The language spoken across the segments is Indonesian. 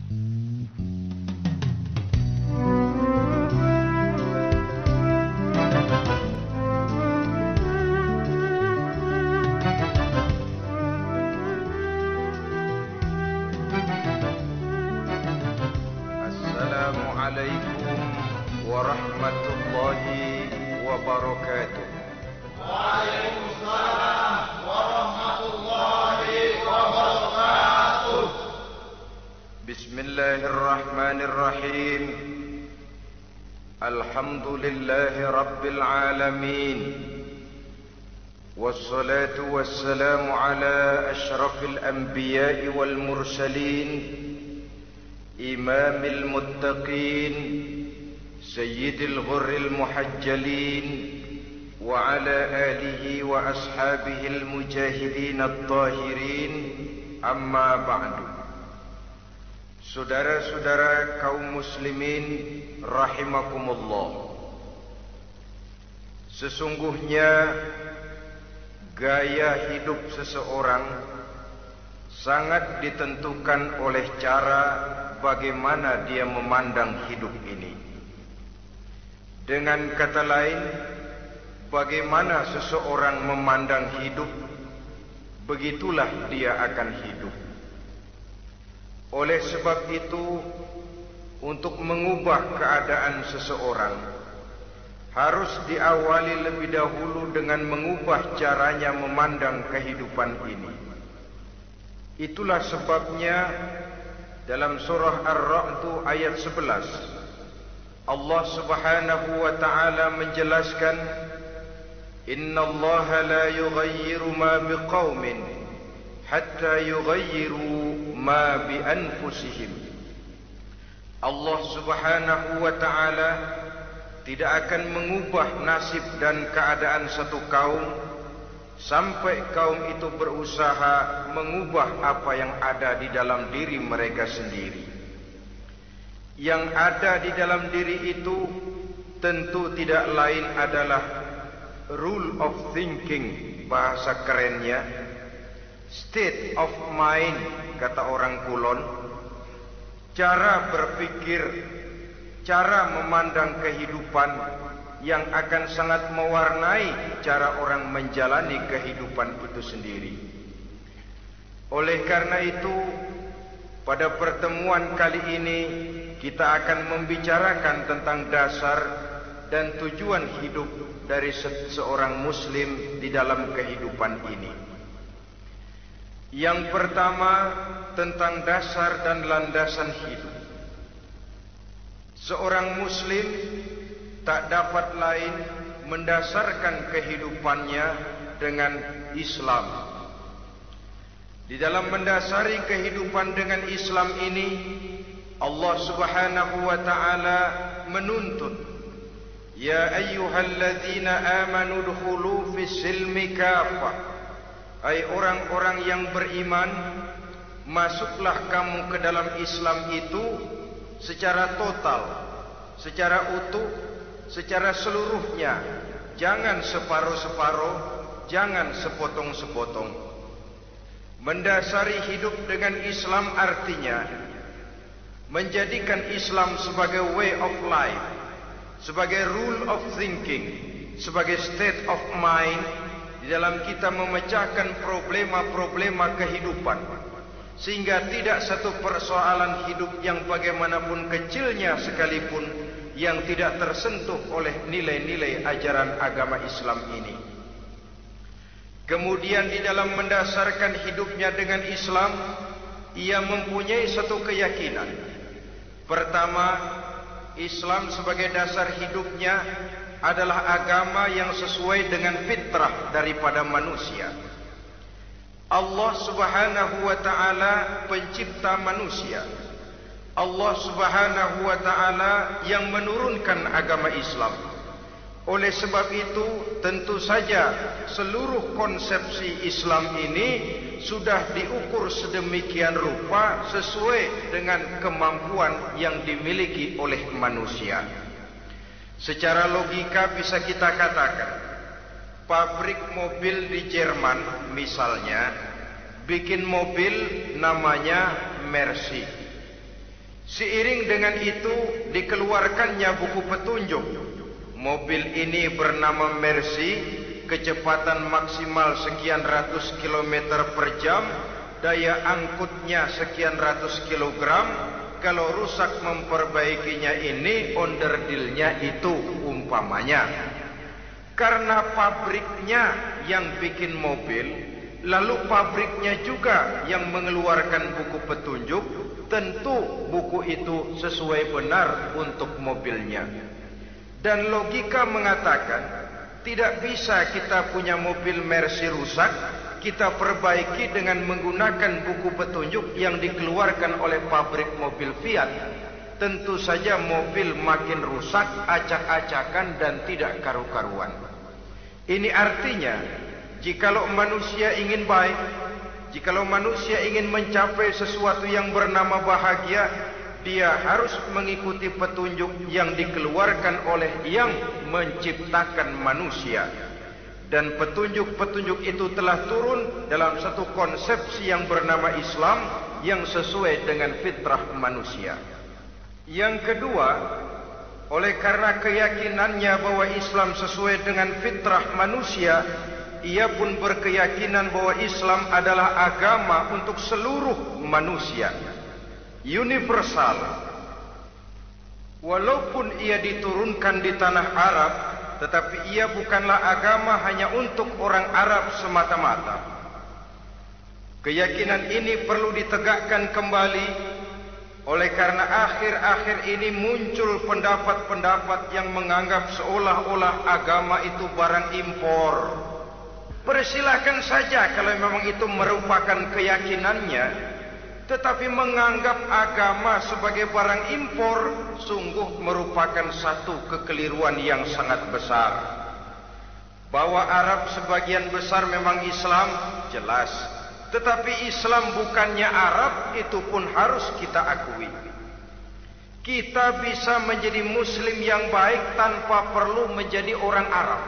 Assalamualaikum warahmatullahi wabarakatuh. Waalaikumsalam warahmatullahi wabarakatuh. Bismillahirrahmanirrahim. Alhamdulillahi rabbil alamin. Wassalatu wassalamu ala asyrafil anbiya'i wal mursalin, imamil muttaqin, sayyidil ghurril muhajjalin, wa ala alihi wa ashabihil mujahidin at-tahirin, amma ba'du. Saudara-saudara kaum muslimin rahimakumullah, sesungguhnya gaya hidup seseorang sangat ditentukan oleh cara bagaimana dia memandang hidup ini. Dengan kata lain, bagaimana seseorang memandang hidup, begitulah dia akan hidup. Oleh sebab itu, untuk mengubah keadaan seseorang, harus diawali lebih dahulu dengan mengubah caranya memandang kehidupan ini. Itulah sebabnya dalam surah Ar-Ra'd ayat 11, Allah Subhanahu wa ta'ala menjelaskan, Innallaha la yughayyiru ma biqaumin hatta yughayyiru ma bi anfusihim. Allah Subhanahu wa ta'ala tidak akan mengubah nasib dan keadaan satu kaum sampai kaum itu berusaha mengubah apa yang ada di dalam diri mereka sendiri. Yang ada di dalam diri itu tentu tidak lain adalah rule of thinking, bahasa kerennya state of mind, kata orang Kulon, cara berpikir, cara memandang kehidupan yang akan sangat mewarnai cara orang menjalani kehidupan itu sendiri. Oleh karena itu, pada pertemuan kali ini kita akan membicarakan tentang dasar dan tujuan hidup dari seorang muslim di dalam kehidupan ini. Yang pertama, tentang dasar dan landasan hidup. Seorang muslim tak dapat lain mendasarkan kehidupannya dengan Islam. Di dalam mendasari kehidupan dengan Islam ini, Allah Subhanahu wa ta'ala menuntut, Ya ayyuhalladzina amanu dukhulu fis silmi kafah. Hai orang-orang yang beriman, masuklah kamu ke dalam Islam itu secara total, secara utuh, secara seluruhnya. Jangan separuh-separuh, jangan sepotong-sepotong. Mendasari hidup dengan Islam artinya menjadikan Islam sebagai way of life, sebagai rule of thinking, sebagai state of mind di dalam kita memecahkan problema-problema kehidupan, sehingga tidak satu persoalan hidup yang bagaimanapun kecilnya sekalipun yang tidak tersentuh oleh nilai-nilai ajaran agama Islam ini. Kemudian di dalam mendasarkan hidupnya dengan Islam, ia mempunyai satu keyakinan. Pertama, Islam sebagai dasar hidupnya adalah agama yang sesuai dengan fitrah daripada manusia. Allah Subhanahu wa ta'ala pencipta manusia. Allah Subhanahu wa ta'ala yang menurunkan agama Islam. Oleh sebab itu, tentu saja seluruh konsepsi Islam ini sudah diukur sedemikian rupa sesuai dengan kemampuan yang dimiliki oleh manusia. Secara logika bisa kita katakan, pabrik mobil di Jerman misalnya bikin mobil namanya Mercy. Seiring dengan itu dikeluarkannya buku petunjuk. Mobil ini bernama Mercy, kecepatan maksimal sekian ratus kilometer per jam, daya angkutnya sekian ratus kilogram. Kalau rusak memperbaikinya ini, onderdilnya itu umpamanya. Karena pabriknya yang bikin mobil, lalu pabriknya juga yang mengeluarkan buku petunjuk, tentu buku itu sesuai benar untuk mobilnya. Dan logika mengatakan, tidak bisa kita punya mobil Mercy rusak, kita perbaiki dengan menggunakan buku petunjuk yang dikeluarkan oleh pabrik mobil Fiat. Tentu saja mobil makin rusak, acak-acakan dan tidak karu-karuan. Ini artinya, jikalau manusia ingin baik, jikalau manusia ingin mencapai sesuatu yang bernama bahagia, dia harus mengikuti petunjuk yang dikeluarkan oleh yang menciptakan manusia. Dan petunjuk-petunjuk itu telah turun dalam satu konsepsi yang bernama Islam yang sesuai dengan fitrah manusia. Yang kedua, oleh karena keyakinannya bahwa Islam sesuai dengan fitrah manusia, ia pun berkeyakinan bahwa Islam adalah agama untuk seluruh manusia, universal. Walaupun ia diturunkan di tanah Arab, tetapi ia bukanlah agama hanya untuk orang Arab semata-mata. Keyakinan ini perlu ditegakkan kembali, oleh karena akhir-akhir ini muncul pendapat-pendapat yang menganggap seolah-olah agama itu barang impor. Persilahkan saja kalau memang itu merupakan keyakinannya, tetapi menganggap agama sebagai barang impor sungguh merupakan satu kekeliruan yang sangat besar. Bahwa Arab sebagian besar memang Islam, jelas. Tetapi Islam bukannya Arab, itu pun harus kita akui. Kita bisa menjadi Muslim yang baik tanpa perlu menjadi orang Arab.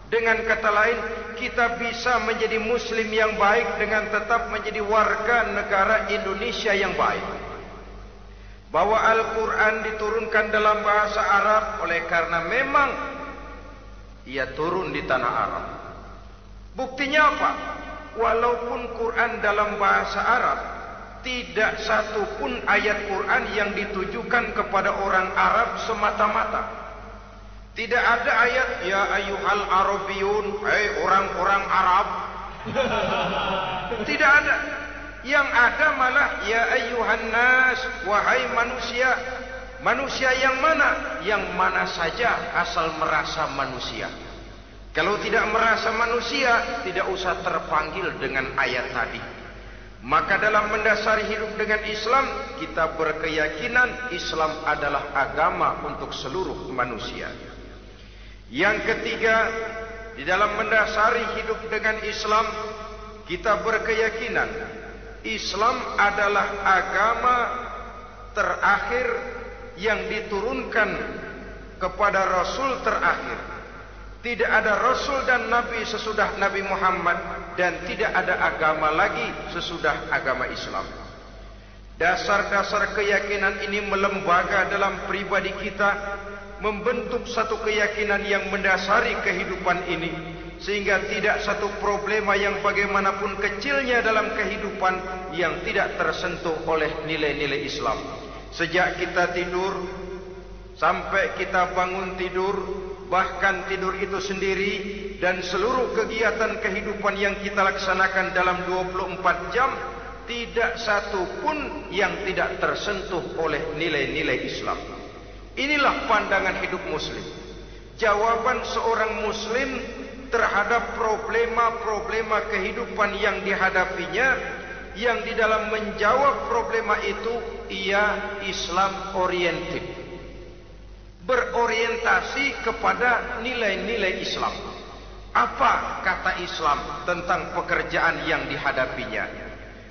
Dengan kata lain, kita bisa menjadi Muslim yang baik dengan tetap menjadi warga negara Indonesia yang baik. Bahwa Al-Quran diturunkan dalam bahasa Arab oleh karena memang ia turun di tanah Arab. Buktinya apa? Walaupun Quran dalam bahasa Arab, tidak satu pun ayat Quran yang ditujukan kepada orang Arab semata-mata. Tidak ada ayat ya ayyuhal arabiyun, hai orang-orang Arab. Tidak ada. Yang ada malah ya ayyuhan nas, wahai manusia. Manusia yang mana? Yang mana saja asal merasa manusia. Kalau tidak merasa manusia, tidak usah terpanggil dengan ayat tadi. Maka dalam mendasari hidup dengan Islam, kita berkeyakinan Islam adalah agama untuk seluruh manusia. Yang ketiga, di dalam mendasari hidup dengan Islam, kita berkeyakinan Islam adalah agama terakhir yang diturunkan kepada Rasul terakhir. Tidak ada Rasul dan Nabi sesudah Nabi Muhammad, dan tidak ada agama lagi sesudah agama Islam. Dasar-dasar keyakinan ini melembaga dalam pribadi kita, membentuk satu keyakinan yang mendasari kehidupan ini, sehingga tidak satu problema yang bagaimanapun kecilnya dalam kehidupan yang tidak tersentuh oleh nilai-nilai Islam. Sejak kita tidur sampai kita bangun tidur, bahkan tidur itu sendiri, dan seluruh kegiatan kehidupan yang kita laksanakan dalam 24 jam, tidak satu pun yang tidak tersentuh oleh nilai-nilai Islam. Inilah pandangan hidup Muslim. Jawaban seorang Muslim terhadap problema-problema kehidupan yang dihadapinya, yang di dalam menjawab problema itu ia Islam oriented, berorientasi kepada nilai-nilai Islam. Apa kata Islam tentang pekerjaan yang dihadapinya?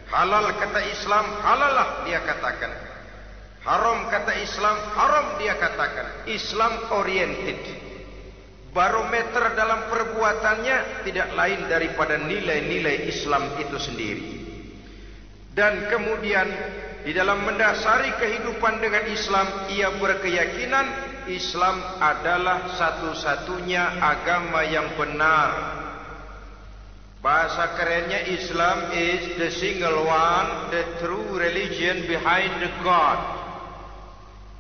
Halal kata Islam, halalah dia katakan. Haram kata Islam, haram dia katakan. Islam oriented. Barometer dalam perbuatannya tidak lain daripada nilai-nilai Islam itu sendiri. Dan kemudian di dalam mendasari kehidupan dengan Islam, ia berkeyakinan Islam adalah satu-satunya agama yang benar. Bahasa kerennya, Islam is the single one, the true religion behind the God.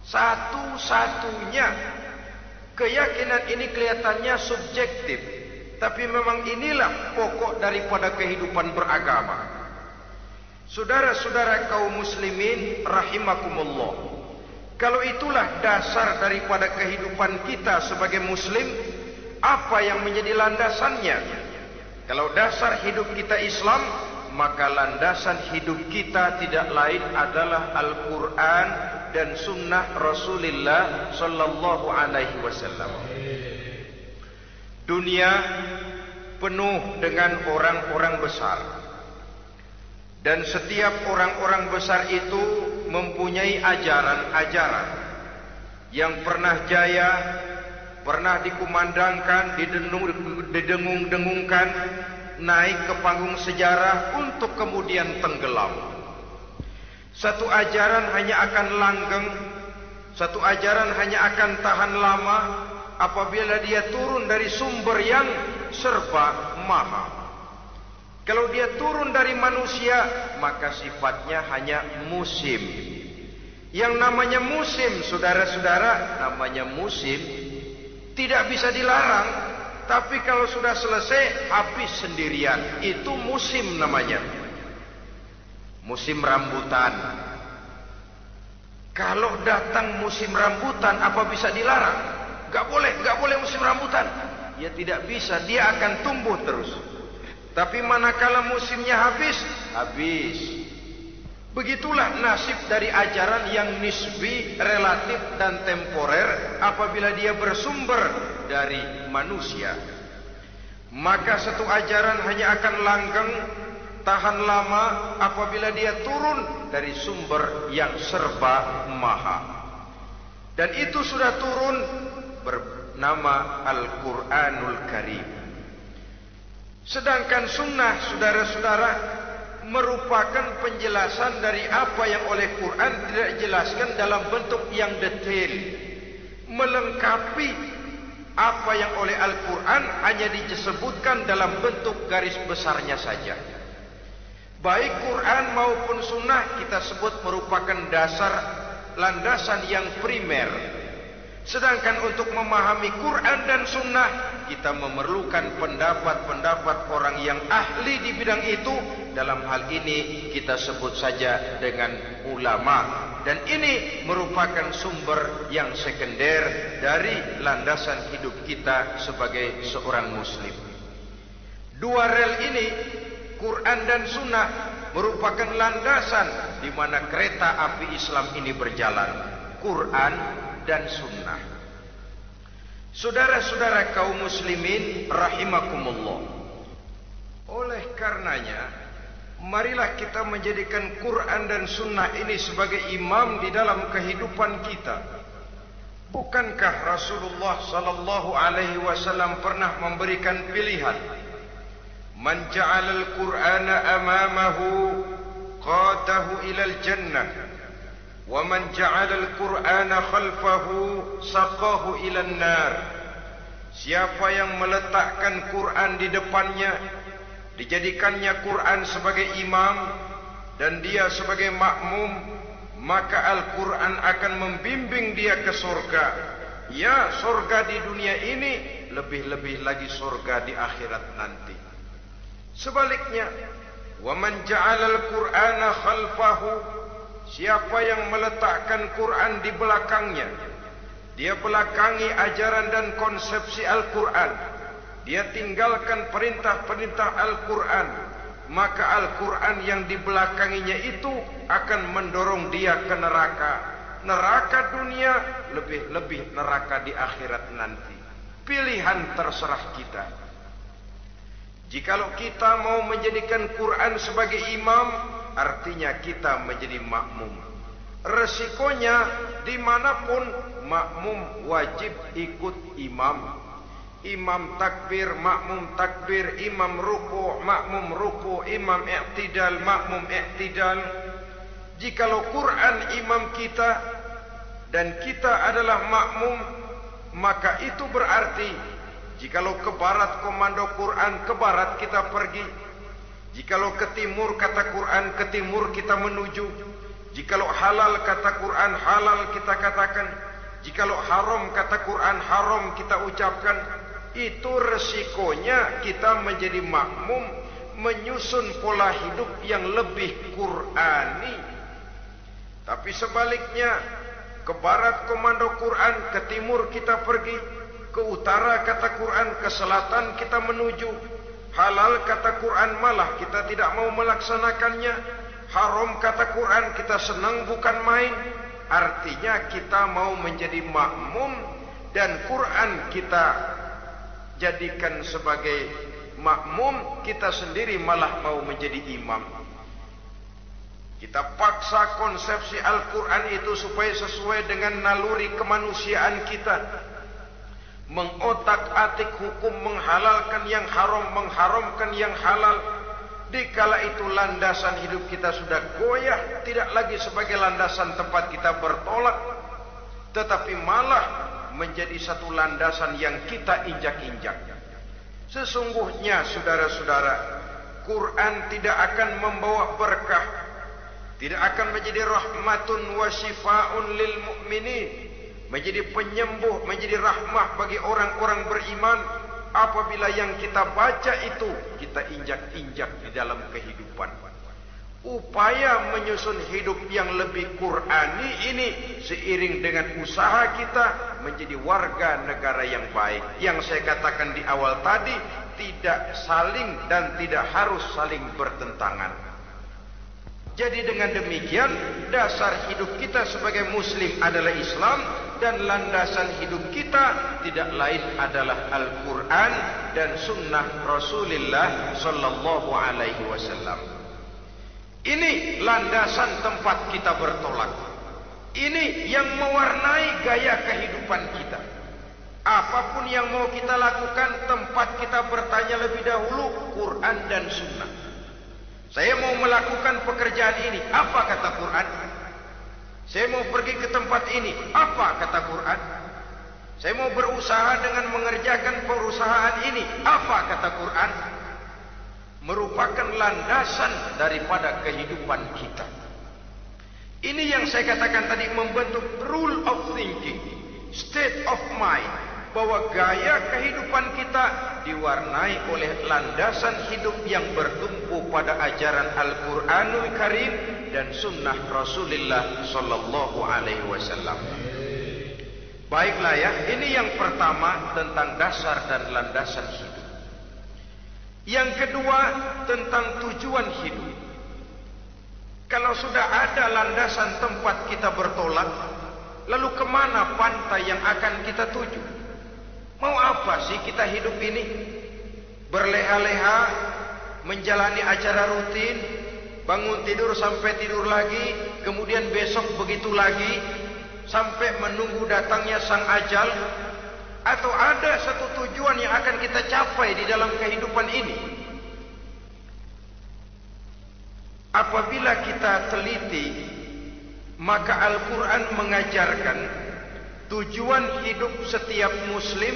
Satu-satunya. Keyakinan ini kelihatannya subjektif, tapi memang inilah pokok daripada kehidupan beragama. Saudara-saudara kaum muslimin rahimakumullah, kalau itulah dasar daripada kehidupan kita sebagai muslim, apa yang menjadi landasannya? Kalau dasar hidup kita Islam, maka landasan hidup kita tidak lain adalah Al-Quran dan sunnah Rasulullah sallallahu alaihi wasallam. Dunia penuh dengan orang-orang besar, dan setiap orang-orang besar itu mempunyai ajaran-ajaran yang pernah jaya, pernah dikumandangkan, didengung-dengungkan, naik ke panggung sejarah untuk kemudian tenggelam. Satu ajaran hanya akan langgeng, satu ajaran hanya akan tahan lama apabila dia turun dari sumber yang serba maha. Kalau dia turun dari manusia, maka sifatnya hanya musim. Yang namanya musim, saudara-saudara, namanya musim tidak bisa dilarang, tapi kalau sudah selesai habis sendirian. Itu musim namanya. Musim rambutan. Kalau datang musim rambutan, apa bisa dilarang? Gak boleh musim rambutan. Ya tidak bisa, dia akan tumbuh terus. Tapi manakala musimnya habis. Begitulah nasib dari ajaran yang nisbi, relatif dan temporer apabila dia bersumber dari manusia. Maka satu ajaran hanya akan langgeng, tahan lama apabila dia turun dari sumber yang serba maha. Dan itu sudah turun bernama Al-Quranul Karim. Sedangkan sunnah, saudara-saudara, merupakan penjelasan dari apa yang oleh Quran tidak dijelaskan dalam bentuk yang detail, melengkapi apa yang oleh Al-Quran hanya disebutkan dalam bentuk garis besarnya saja. Baik Quran maupun sunnah kita sebut merupakan dasar, landasan yang primer. Sedangkan untuk memahami Quran dan sunnah, kita memerlukan pendapat-pendapat orang yang ahli di bidang itu. Dalam hal ini kita sebut saja dengan ulama. Dan ini merupakan sumber yang sekunder dari landasan hidup kita sebagai seorang muslim. Dua rel ini, Quran dan sunnah, merupakan landasan di mana kereta api Islam ini berjalan. Quran dan sunnah. Saudara-saudara kaum muslimin rahimakumullah, oleh karenanya marilah kita menjadikan Quran dan sunnah ini sebagai imam di dalam kehidupan kita. Bukankah Rasulullah sallallahu alaihi wasallam pernah memberikan pilihan, man ja'ala al-Qur'ana amamahu qadahu ilal jannah, wa man ja'ala al-Qur'ana khalfahu saqahu ilan nar. Siapa yang meletakkan Quran di depannya, dijadikannya Quran sebagai imam dan dia sebagai makmum, maka Al-Quran akan membimbing dia ke surga. Ya, surga di dunia ini, lebih-lebih lagi surga di akhirat nanti. Sebaliknya, wa man ja'ala al-Qur'ana khalfahu, siapa yang meletakkan Quran di belakangnya, dia belakangi ajaran dan konsepsi Al-Quran, dia tinggalkan perintah-perintah Al-Quran, maka Al-Quran yang dibelakanginya itu akan mendorong dia ke neraka. Neraka dunia, lebih-lebih neraka di akhirat nanti. Pilihan terserah kita. Jikalau kita mau menjadikan Quran sebagai imam, artinya kita menjadi makmum. Resikonya dimanapun, makmum wajib ikut imam. Imam takbir, makmum takbir, imam ruku', makmum ruku', imam i'tidal, makmum i'tidal. Jikalau Quran imam kita dan kita adalah makmum, maka itu berarti jikalau ke barat komando Quran, ke barat kita pergi. Jikalau ke timur kata Quran, ke timur kita menuju. Jikalau halal kata Quran, halal kita katakan. Jikalau haram kata Quran, haram kita ucapkan. Itu resikonya kita menjadi makmum, menyusun pola hidup yang lebih Qurani. Tapi sebaliknya, ke barat komando Quran, ke timur kita pergi, ke utara kata Quran, ke selatan kita menuju. Halal kata Quran, malah kita tidak mau melaksanakannya. Haram kata Quran, kita senang bukan main. Artinya kita mau menjadi makmum, dan Quran kita jadikan sebagai makmum, kita sendiri malah mau menjadi imam. Kita paksa konsepsi Al-Quran itu supaya sesuai dengan naluri kemanusiaan kita. Mengotak-atik hukum, menghalalkan yang haram, mengharamkan yang halal. Dikala itu landasan hidup kita sudah goyah, tidak lagi sebagai landasan tempat kita bertolak, tetapi malah menjadi satu landasan yang kita injak-injak. Sesungguhnya saudara-saudara, Quran tidak akan membawa berkah, tidak akan menjadi rahmatun wa syifaun lil mu'minin, menjadi penyembuh, menjadi rahmah bagi orang-orang beriman, apabila yang kita baca itu kita injak-injak di dalam kehidupan. Upaya menyusun hidup yang lebih Qurani ini seiring dengan usaha kita menjadi warga negara yang baik. Yang saya katakan di awal tadi, tidak saling dan tidak harus saling bertentangan. Jadi dengan demikian, dasar hidup kita sebagai muslim adalah Islam, dan landasan hidup kita tidak lain adalah Al-Quran dan sunnah Rasulullah sallallahu alaihi wasallam. Ini landasan tempat kita bertolak. Ini yang mewarnai gaya kehidupan kita. Apapun yang mau kita lakukan, tempat kita bertanya lebih dahulu Quran dan sunnah. Saya mau melakukan pekerjaan ini, apa kata Quran? Saya mau pergi ke tempat ini, apa kata Quran? Saya mau berusaha dengan mengerjakan perusahaan ini, apa kata Quran? Merupakan landasan daripada kehidupan kita. Ini yang saya katakan tadi, membentuk rule of thinking, state of mind, bahwa gaya kehidupan kita diwarnai oleh landasan hidup yang bertumpu pada ajaran Al-Quranul Karim dan sunnah Rasulullah sallallahu alaihi wasallam. Baiklah ya, ini yang pertama tentang dasar dan landasan hidup. Yang kedua tentang tujuan hidup. Kalau sudah ada landasan tempat kita bertolak, lalu kemana pantai yang akan kita tuju? Mau apa sih kita hidup ini? Berleha-leha, menjalani acara rutin, bangun tidur sampai tidur lagi, kemudian besok begitu lagi, sampai menunggu datangnya sang ajal? Atau ada satu tujuan yang akan kita capai di dalam kehidupan ini? Apabila kita teliti, maka Al-Quran mengajarkan tujuan hidup setiap muslim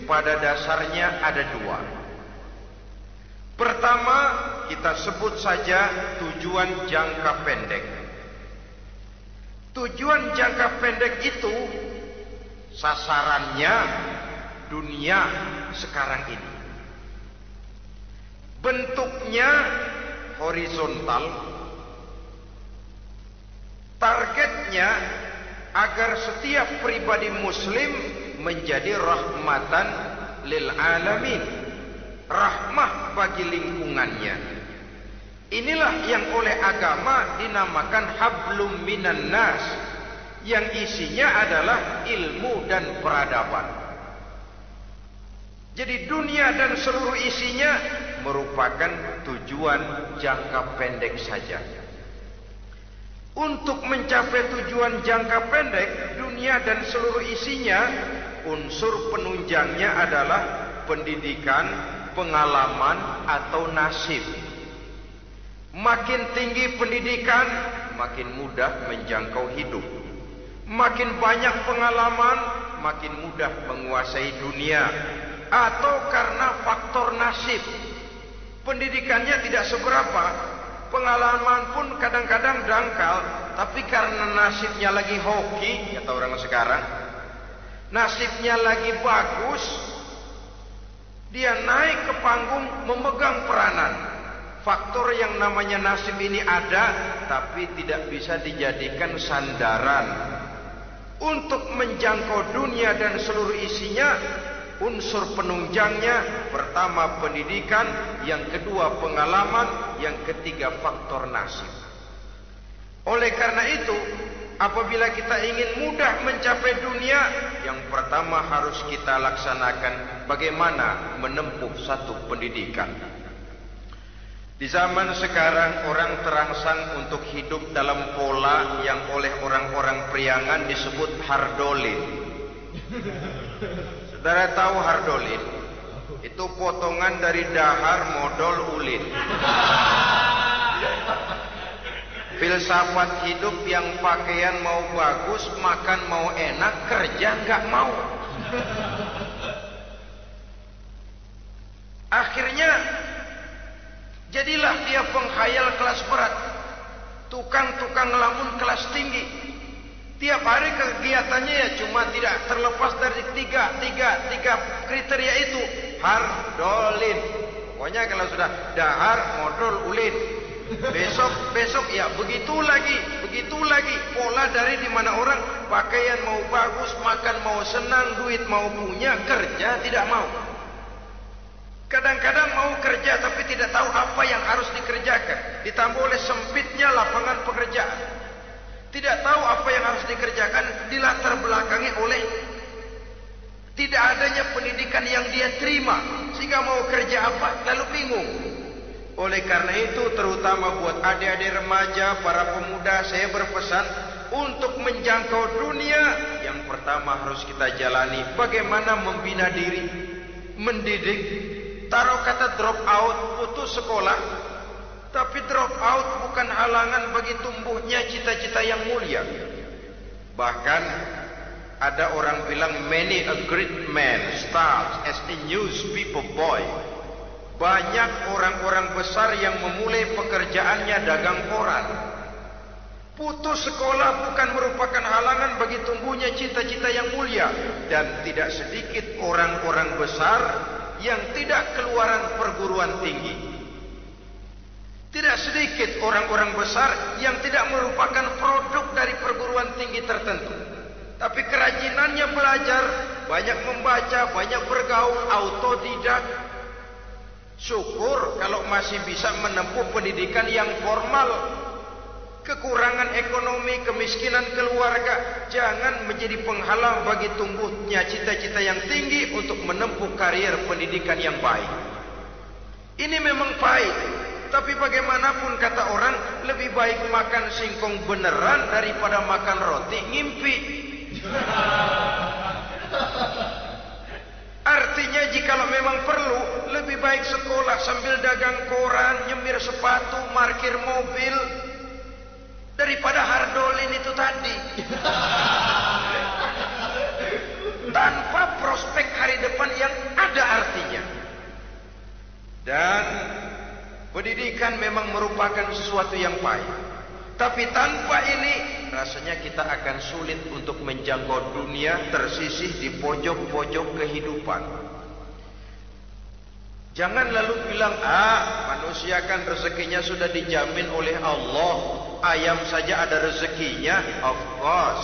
pada dasarnya ada dua. Pertama, kita sebut saja tujuan jangka pendek. Tujuan jangka pendek itu sasarannya dunia sekarang ini. Bentuknya horizontal. Targetnya agar setiap pribadi muslim menjadi rahmatan lil alamin, rahmah bagi lingkungannya. Inilah yang oleh agama dinamakan hablum minan nas, yang isinya adalah ilmu dan peradaban. Jadi dunia dan seluruh isinya merupakan tujuan jangka pendek saja. Untuk mencapai tujuan jangka pendek, dunia dan seluruh isinya, unsur penunjangnya adalah pendidikan, pengalaman, atau nasib. Makin tinggi pendidikan, makin mudah menjangkau hidup. Makin banyak pengalaman, makin mudah menguasai dunia. Atau karena faktor nasib, pendidikannya tidak seberapa, pengalaman pun kadang-kadang dangkal, tapi karena nasibnya lagi hoki, kata orang sekarang, nasibnya lagi bagus, dia naik ke panggung memegang peranan. Faktor yang namanya nasib ini ada, tapi tidak bisa dijadikan sandaran untuk menjangkau dunia dan seluruh isinya. Unsur penunjangnya, pertama pendidikan, yang kedua pengalaman, yang ketiga faktor nasib. Oleh karena itu, apabila kita ingin mudah mencapai dunia, yang pertama harus kita laksanakan bagaimana menempuh satu pendidikan. Di zaman sekarang orang terangsang untuk hidup dalam pola yang oleh orang-orang priangan disebut hardolin. Saudara tahu hardolin? Itu potongan dari dahar modal ulin. Filsafat hidup yang pakaian mau bagus, makan mau enak, kerja nggak mau. Akhirnya jadilah dia penghayal kelas berat, tukang-tukang ngelamun kelas tinggi. Tiap hari kegiatannya ya cuma tidak terlepas dari tiga kriteria itu. Hardolin. Pokoknya kalau sudah dahar, modal, ulin. Besok ya begitu lagi. Pola dari dimana orang pakaian mau bagus, makan mau senang, duit mau punya, kerja tidak mau. Kadang-kadang mau kerja tapi tidak tahu apa yang harus dikerjakan. Ditambah oleh sempitnya lapangan pekerjaan. Tidak tahu apa yang harus dikerjakan, dilatar belakangi oleh tidak adanya pendidikan yang dia terima, sehingga mau kerja apa lalu bingung. Oleh karena itu, terutama buat adik-adik remaja, para pemuda, saya berpesan untuk menjangkau dunia, yang pertama harus kita jalani bagaimana membina diri, mendidik. Taruh kata drop out, putus sekolah. Tapi drop out bukan halangan bagi tumbuhnya cita-cita yang mulia. Bahkan ada orang bilang many a great man starts as a newspaper boy. Banyak orang-orang besar yang memulai pekerjaannya dagang koran. Putus sekolah bukan merupakan halangan bagi tumbuhnya cita-cita yang mulia. Dan tidak sedikit orang-orang besar yang tidak keluaran perguruan tinggi. Tidak sedikit orang-orang besar yang tidak merupakan produk dari perguruan tinggi tertentu. Tapi kerajinannya belajar, banyak membaca, banyak bergaul, autodidak. Syukur kalau masih bisa menempuh pendidikan yang formal. Kekurangan ekonomi, kemiskinan keluarga jangan menjadi penghalang bagi tumbuhnya cita-cita yang tinggi untuk menempuh karier pendidikan yang baik. Ini memang pahit. Tapi bagaimanapun kata orang, lebih baik makan singkong beneran daripada makan roti ngimpi. Artinya jikalau memang perlu, lebih baik sekolah sambil dagang koran, nyemir sepatu, parkir mobil, daripada hardolin itu tadi. Tanpa prospek hari depan yang ada artinya. Dan pendidikan memang merupakan sesuatu yang pahit. Tapi tanpa ini, rasanya kita akan sulit untuk menjangkau dunia tersisih di pojok-pojok kehidupan. Jangan lalu bilang, manusia kan rezekinya sudah dijamin oleh Allah. Ayam saja ada rezekinya, of course.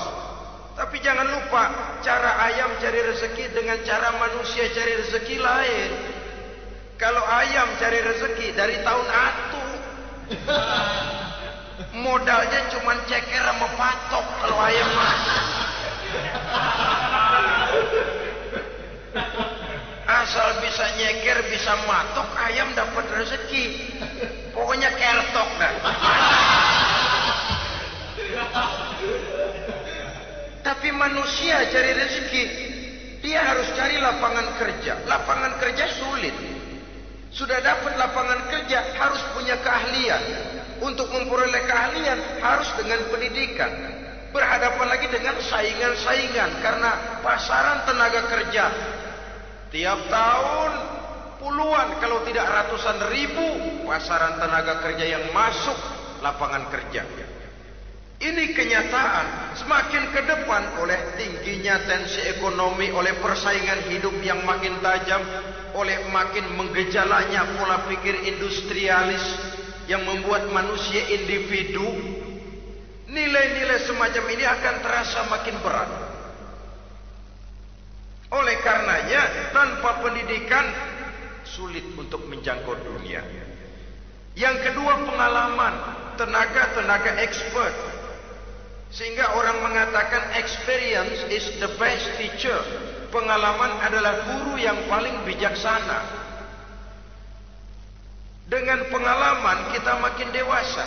Tapi jangan lupa, cara ayam cari rezeki dengan cara manusia cari rezeki lain. Kalau ayam cari rezeki dari tahun atu, modalnya cuma ceker sama patok kalau ayam mah. Asal bisa nyeker, bisa matok, ayam dapat rezeki. Pokoknya kertok dah. Tapi manusia cari rezeki, dia harus cari lapangan kerja. Lapangan kerja sulit. Sudah dapat lapangan kerja, harus punya keahlian. Untuk memperoleh keahlian harus dengan pendidikan. Berhadapan lagi dengan saingan-saingan karena pasaran tenaga kerja tiap tahun puluhan kalau tidak ratusan ribu pasaran tenaga kerja yang masuk lapangan kerja. Ini kenyataan. Semakin ke depan oleh tingginya tensi ekonomi, oleh persaingan hidup yang makin tajam, oleh makin menggejalanya pola pikir industrialis yang membuat manusia individu, nilai-nilai semacam ini akan terasa makin berat. Oleh karenanya, tanpa pendidikan sulit untuk menjangkau dunia. Yang kedua, pengalaman, tenaga expert. Sehingga orang mengatakan experience is the best teacher. Pengalaman adalah guru yang paling bijaksana. Dengan pengalaman kita makin dewasa.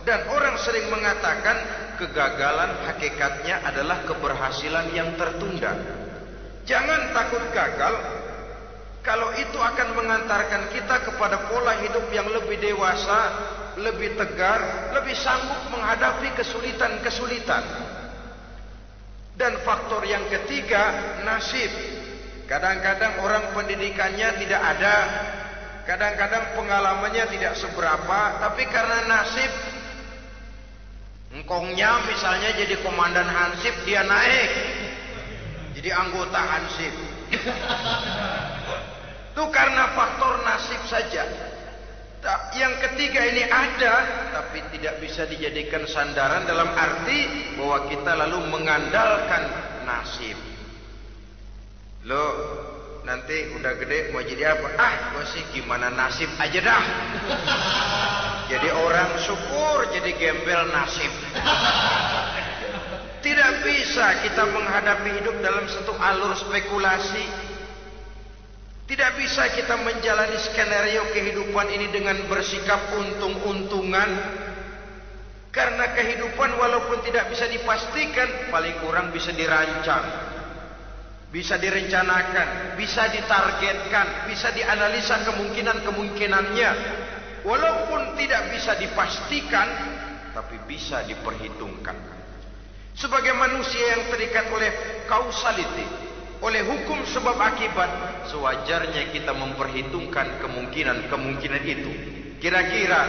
Dan orang sering mengatakan kegagalan hakikatnya adalah keberhasilan yang tertunda. Jangan takut gagal. Kalau itu akan mengantarkan kita kepada pola hidup yang lebih dewasa, lebih tegar, lebih sanggup menghadapi kesulitan-kesulitan. Dan faktor yang ketiga, nasib. Kadang-kadang orang pendidikannya tidak ada, kadang-kadang pengalamannya tidak seberapa, tapi karena nasib, engkongnya misalnya jadi komandan Hansip, dia naik jadi anggota Hansip. Itu karena faktor nasib saja. Yang ketiga ini ada, tapi tidak bisa dijadikan sandaran dalam arti bahwa kita lalu mengandalkan nasib. Lo nanti udah gede mau jadi apa? Gue sih gimana nasib aja dah. Jadi orang syukur, jadi gembel nasib. Tidak bisa kita menghadapi hidup dalam satu alur spekulasi. Tidak bisa kita menjalani skenario kehidupan ini dengan bersikap untung-untungan. Karena kehidupan walaupun tidak bisa dipastikan, paling kurang bisa dirancang, bisa direncanakan, bisa ditargetkan, bisa dianalisa kemungkinan-kemungkinannya. Walaupun tidak bisa dipastikan, tapi bisa diperhitungkan. Sebagai manusia yang terikat oleh causality, oleh hukum sebab akibat, sewajarnya kita memperhitungkan kemungkinan-kemungkinan itu. Kira-kira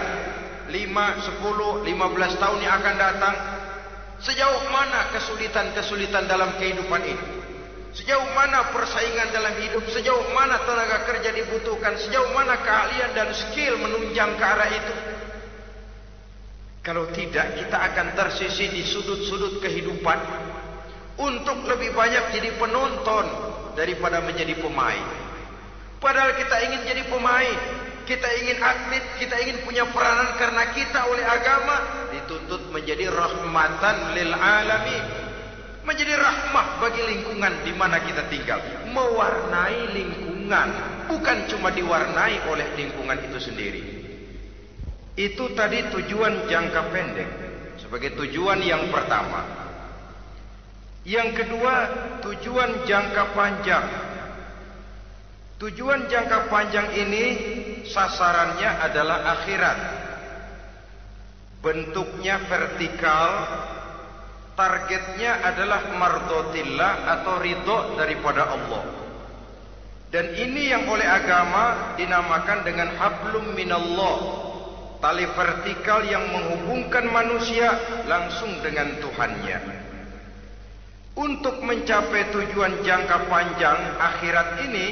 5, 10, 15 tahun yang akan datang, sejauh mana kesulitan-kesulitan dalam kehidupan ini, sejauh mana persaingan dalam hidup, sejauh mana tenaga kerja dibutuhkan, sejauh mana keahlian dan skill menunjang ke arah itu. Kalau tidak, kita akan tersisih di sudut-sudut kehidupan untuk lebih banyak jadi penonton daripada menjadi pemain. Padahal kita ingin jadi pemain, kita ingin atlet, kita ingin punya peranan karena kita oleh agama dituntut menjadi rahmatan lil alamin, menjadi rahmah bagi lingkungan di mana kita tinggal, mewarnai lingkungan, bukan cuma diwarnai oleh lingkungan itu sendiri. Itu tadi tujuan jangka pendek sebagai tujuan yang pertama. Yang kedua, tujuan jangka panjang. Tujuan jangka panjang ini sasarannya adalah akhirat. Bentuknya vertikal, targetnya adalah mardotillah atau ridho daripada Allah. Dan ini yang oleh agama dinamakan dengan hablum minallah, tali vertikal yang menghubungkan manusia langsung dengan Tuhannya. Untuk mencapai tujuan jangka panjang akhirat ini,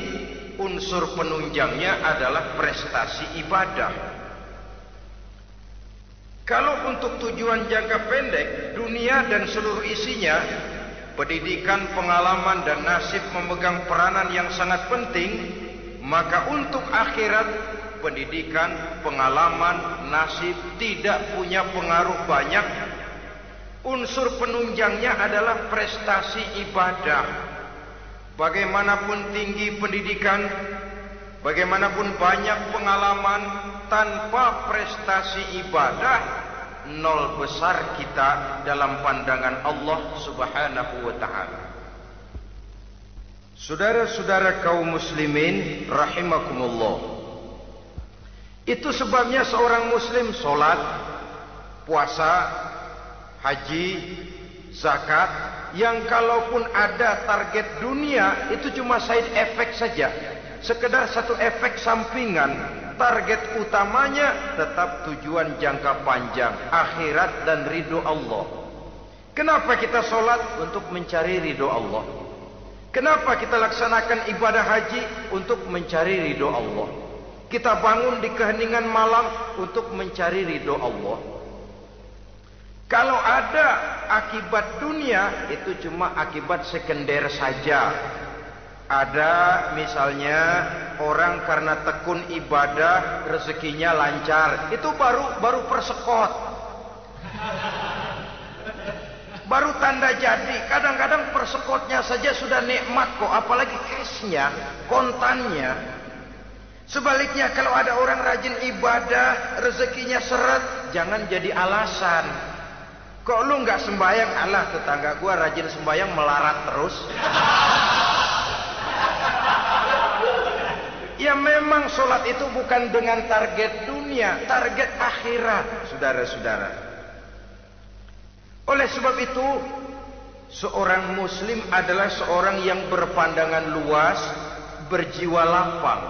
unsur penunjangnya adalah prestasi ibadah. Kalau untuk tujuan jangka pendek, dunia dan seluruh isinya, pendidikan, pengalaman dan nasib memegang peranan yang sangat penting, maka untuk akhirat, pendidikan, pengalaman, nasib tidak punya pengaruh banyak. Unsur penunjangnya adalah prestasi ibadah. Bagaimanapun tinggi pendidikan, bagaimanapun banyak pengalaman, tanpa prestasi ibadah, nol besar kita dalam pandangan Allah Subhanahu wa ta'ala. Saudara-saudara kaum muslimin rahimakumullah, itu sebabnya seorang muslim sholat, puasa, haji, zakat, yang kalaupun ada target dunia itu cuma side effect saja, sekedar satu efek sampingan. Target utamanya tetap tujuan jangka panjang, akhirat dan ridho Allah. Kenapa kita sholat? Untuk mencari ridho Allah. Kenapa kita laksanakan ibadah haji? Untuk mencari ridho Allah. Kita bangun di keheningan malam untuk mencari ridho Allah. Kalau ada akibat dunia, itu cuma akibat sekunder saja. Ada misalnya orang karena tekun ibadah rezekinya lancar, itu baru persekot, baru tanda jadi. Kadang-kadang persekotnya saja sudah nikmat kok, apalagi cashnya, kontannya. Sebaliknya kalau ada orang rajin ibadah rezekinya seret, jangan jadi alasan. Kok lu nggak sembahyang? Alah, tetangga gua rajin sembahyang melarat terus. Ya memang sholat itu bukan dengan target dunia, target akhirat, saudara-saudara. Oleh sebab itu, seorang muslim adalah seorang yang berpandangan luas, berjiwa lapang.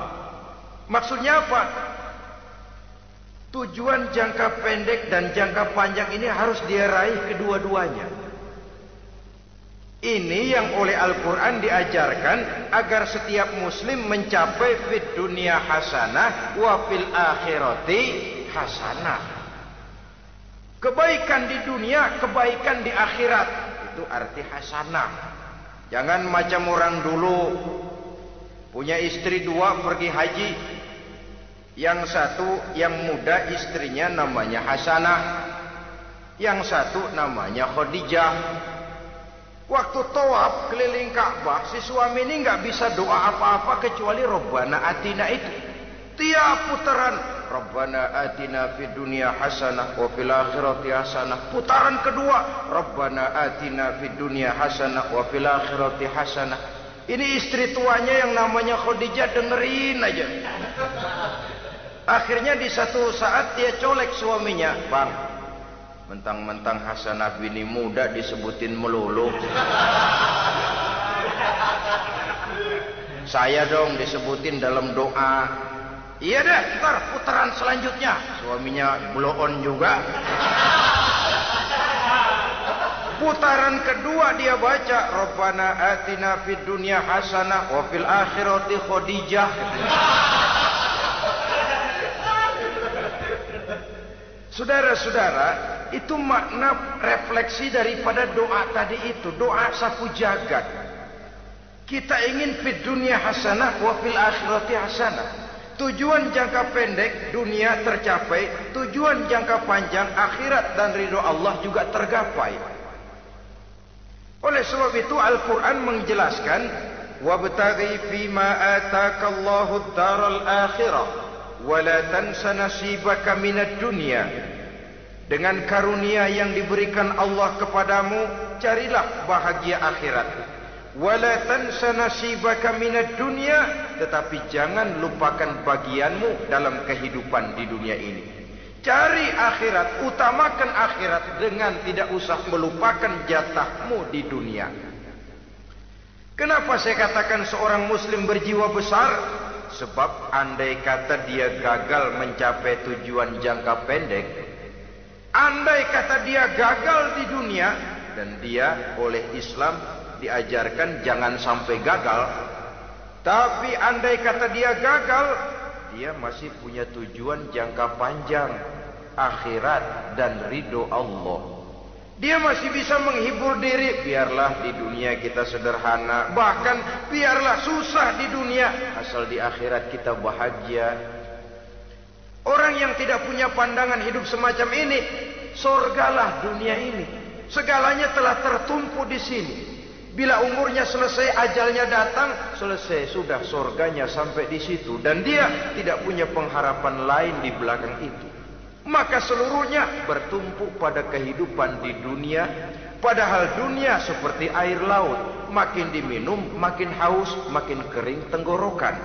Maksudnya apa? Tujuan jangka pendek dan jangka panjang ini harus dia raih kedua-duanya. Ini yang oleh Al-Quran diajarkan agar setiap muslim mencapai fid dunya hasanah wa fil akhirati hasanah. Kebaikan di dunia, kebaikan di akhirat. Itu arti hasanah. Jangan macam orang dulu, punya istri dua pergi haji. Yang satu yang muda istrinya namanya Hasanah, yang satu namanya Khadijah. Waktu tawaf keliling Ka'bah, si suami ini nggak bisa doa apa-apa kecuali Rabbana Atina itu. Tiap putaran Rabbana Atina fid dunya hasanah wa fil akhirati hasanah. Putaran kedua Rabbana Atina fid dunya hasanah wa fil akhirati hasanah. Ini istri tuanya yang namanya Khadijah dengerin aja. Akhirnya di satu saat dia colek suaminya, "Bang, mentang-mentang Hasanah bini muda disebutin melulu. Saya dong disebutin dalam doa." "Iya deh, ntar putaran selanjutnya." Suaminya blow on juga. Putaran kedua dia baca Rabbana Atina fid dunya hasanah wa fil akhirati Khadijah. Saudara-saudara, itu makna refleksi daripada doa tadi itu, doa sapu jagat. Kita ingin fid dunya hasanah wa fil akhirati hasanah. Tujuan jangka pendek dunia tercapai, tujuan jangka panjang akhirat dan ridho Allah juga tergapai. Oleh sebab itu Al-Quran menjelaskan, wabtaghi fima atakallahu ad-daral akhirah wala tansa nasibaka minad dunya. Dengan karunia yang diberikan Allah kepadamu, carilah bahagia akhirat. Wala tansa nasibaka minad dunya, tetapi jangan lupakan bagianmu dalam kehidupan di dunia ini. Cari akhirat, utamakan akhirat dengan tidak usah melupakan jatahmu di dunia. Kenapa saya katakan seorang muslim berjiwa besar? Sebab andai kata dia gagal mencapai tujuan jangka pendek, andai kata dia gagal di dunia, dan dia oleh Islam diajarkan jangan sampai gagal, tapi andai kata dia gagal, dia masih punya tujuan jangka panjang, akhirat dan ridho Allah. Dia masih bisa menghibur diri, biarlah di dunia kita sederhana, bahkan biarlah susah di dunia, asal di akhirat kita bahagia. Orang yang tidak punya pandangan hidup semacam ini, sorgalah dunia ini. Segalanya telah tertumpu di sini. Bila umurnya selesai, ajalnya datang, selesai sudah sorganya sampai di situ, dan dia tidak punya pengharapan lain di belakang itu. Maka seluruhnya bertumpu pada kehidupan di dunia. Padahal dunia seperti air laut, makin diminum makin haus, makin kering tenggorokan.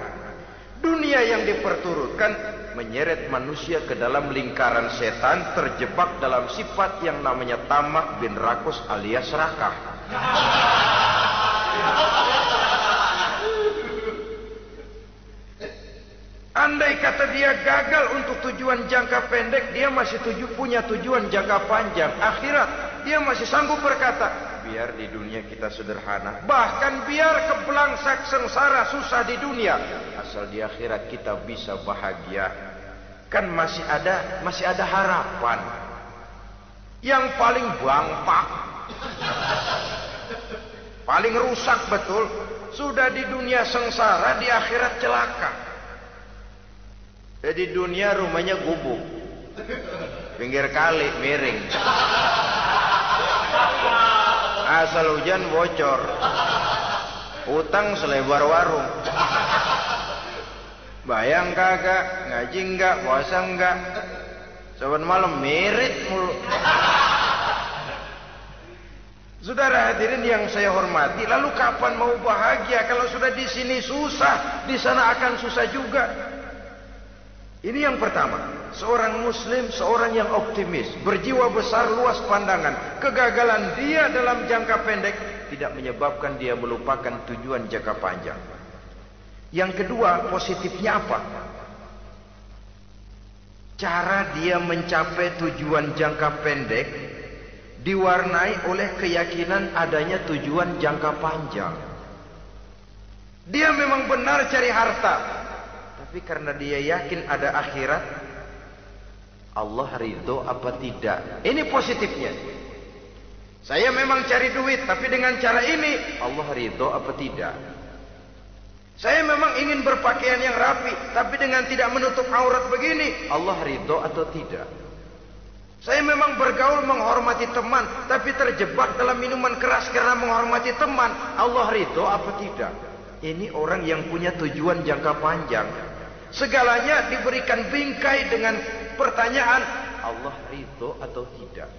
Dunia yang diperturutkan menyeret manusia ke dalam lingkaran setan, terjebak dalam sifat yang namanya tamak bin rakus alias serakah. Andai kata dia gagal untuk tujuan jangka pendek, dia masih punya tujuan jangka panjang, akhirat. Dia masih sanggup berkata, biar di dunia kita sederhana, bahkan biar kebelangsak sengsara susah di dunia, asal di akhirat kita bisa bahagia. Kan masih ada harapan. Yang paling bangpak, paling rusak betul, sudah di dunia sengsara, di akhirat celaka. Jadi dunia rumahnya gubuk, pinggir kali miring, asal hujan bocor, utang selebar warung. Bayang kagak, ngaji enggak, puasa enggak, saban malam merit mulu. Saudara hadirin yang saya hormati, lalu kapan mau bahagia kalau sudah di sini susah, di sana akan susah juga. Ini yang pertama, seorang muslim, seorang yang optimis, berjiwa besar, luas pandangan. Kegagalan dia dalam jangka pendek tidak menyebabkan dia melupakan tujuan jangka panjang. Yang kedua, positifnya apa? Cara dia mencapai tujuan jangka pendek diwarnai oleh keyakinan adanya tujuan jangka panjang. Dia memang benar cari harta, tapi karena dia yakin ada akhirat, Allah ridho apa tidak. Ini positifnya. Saya memang cari duit, tapi dengan cara ini Allah ridho apa tidak. Saya memang ingin berpakaian yang rapi, tapi dengan tidak menutup aurat begini, Allah ridho atau tidak. Saya memang bergaul menghormati teman, tapi terjebak dalam minuman keras karena menghormati teman, Allah ridho apa tidak. Ini orang yang punya tujuan jangka panjang. Segalanya diberikan bingkai dengan pertanyaan, Allah ridho atau tidak.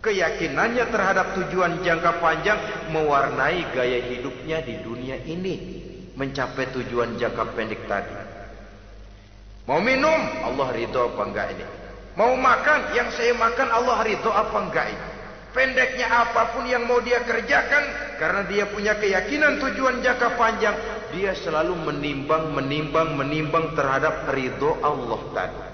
Keyakinannya terhadap tujuan jangka panjang mewarnai gaya hidupnya di dunia ini, mencapai tujuan jangka pendek tadi. Mau minum, Allah ridho apa enggak ini? Mau makan, yang saya makan Allah ridho apa enggak ini? Pendeknya apapun yang mau dia kerjakan, karena dia punya keyakinan tujuan jangka panjang, dia selalu menimbang terhadap ridho Allah tadi.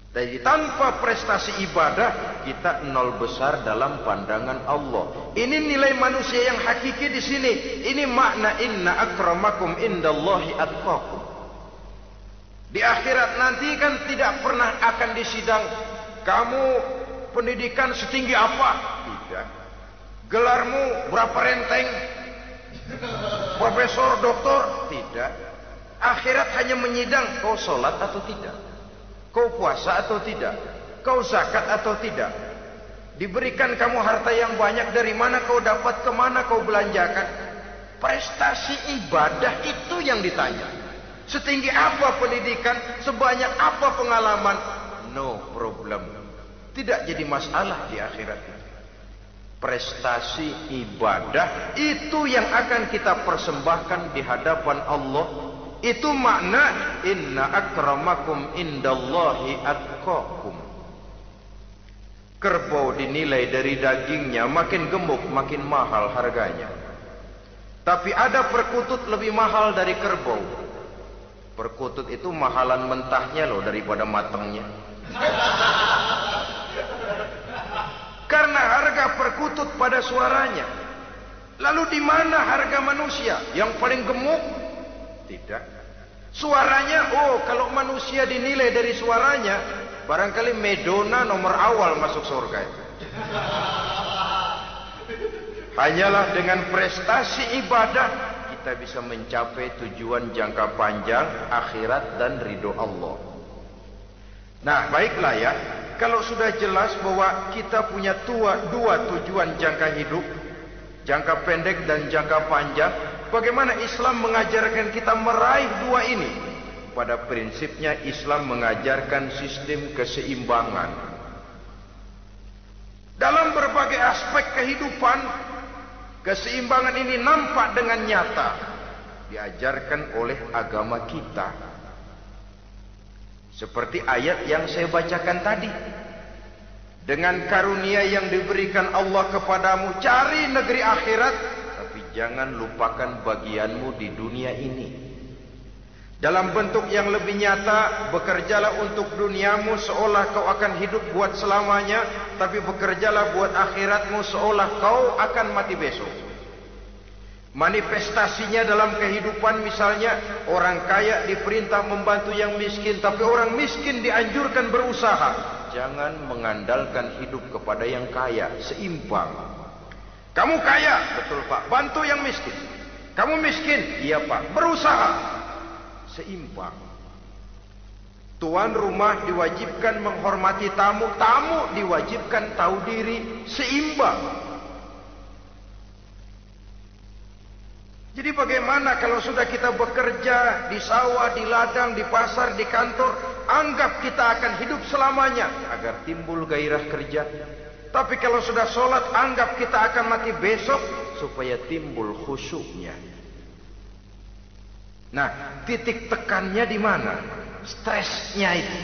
Jadi tanpa prestasi ibadah, kita nol besar dalam pandangan Allah. Ini nilai manusia yang hakiki di sini. Ini makna inna akramakum indallahi atqakum. Di akhirat nanti kan tidak pernah akan disidang, kamu pendidikan setinggi apa? Tidak. Gelarmu berapa renteng? Profesor, doktor? Tidak. Akhirat hanya menyidang kau sholat atau tidak, kau puasa atau tidak, kau zakat atau tidak. Diberikan kamu harta yang banyak, dari mana kau dapat, kemana kau belanjakan. Prestasi ibadah itu yang ditanya. Setinggi apa pendidikan, sebanyak apa pengalaman, no problem. Tidak jadi masalah di akhirat itu. Prestasi ibadah itu yang akan kita persembahkan di hadapan Allah. Itu makna inna akramakum indallahi atqakum. Kerbau dinilai dari dagingnya, makin gemuk makin mahal harganya. Tapi ada perkutut lebih mahal dari kerbau. Perkutut itu mahalan mentahnya loh daripada matangnya. Karena harga perkutut pada suaranya. Lalu di mana harga manusia yang paling gemuk? Tidak. Suaranya, oh kalau manusia dinilai dari suaranya, barangkali Madonna nomor awal masuk surga itu. Hanyalah dengan prestasi ibadah kita bisa mencapai tujuan jangka panjang, akhirat dan ridho Allah. Nah baiklah ya, kalau sudah jelas bahwa kita punya dua tujuan jangka hidup, jangka pendek dan jangka panjang, bagaimana Islam mengajarkan kita meraih dua ini? Pada prinsipnya Islam mengajarkan sistem keseimbangan. Dalam berbagai aspek kehidupan, keseimbangan ini nampak dengan nyata diajarkan oleh agama kita. Seperti ayat yang saya bacakan tadi. Dengan karunia yang diberikan Allah kepadamu, cari negeri akhirat, tapi jangan lupakan bagianmu di dunia ini. Dalam bentuk yang lebih nyata, bekerjalah untuk duniamu seolah kau akan hidup buat selamanya, tapi bekerjalah buat akhiratmu seolah kau akan mati besok. Manifestasinya dalam kehidupan, misalnya orang kaya diperintah membantu yang miskin, tapi orang miskin dianjurkan berusaha. Jangan mengandalkan hidup kepada yang kaya, seimbang. Kamu kaya, betul Pak, bantu yang miskin. Kamu miskin, iya Pak, berusaha, seimbang. Tuan rumah diwajibkan menghormati tamu, tamu diwajibkan tahu diri, seimbang. Jadi bagaimana kalau sudah kita bekerja di sawah, di ladang, di pasar, di kantor, anggap kita akan hidup selamanya agar timbul gairah kerja. Tapi kalau sudah sholat, anggap kita akan mati besok supaya timbul khusyuknya. Nah, titik tekannya di mana? Stresnya itu.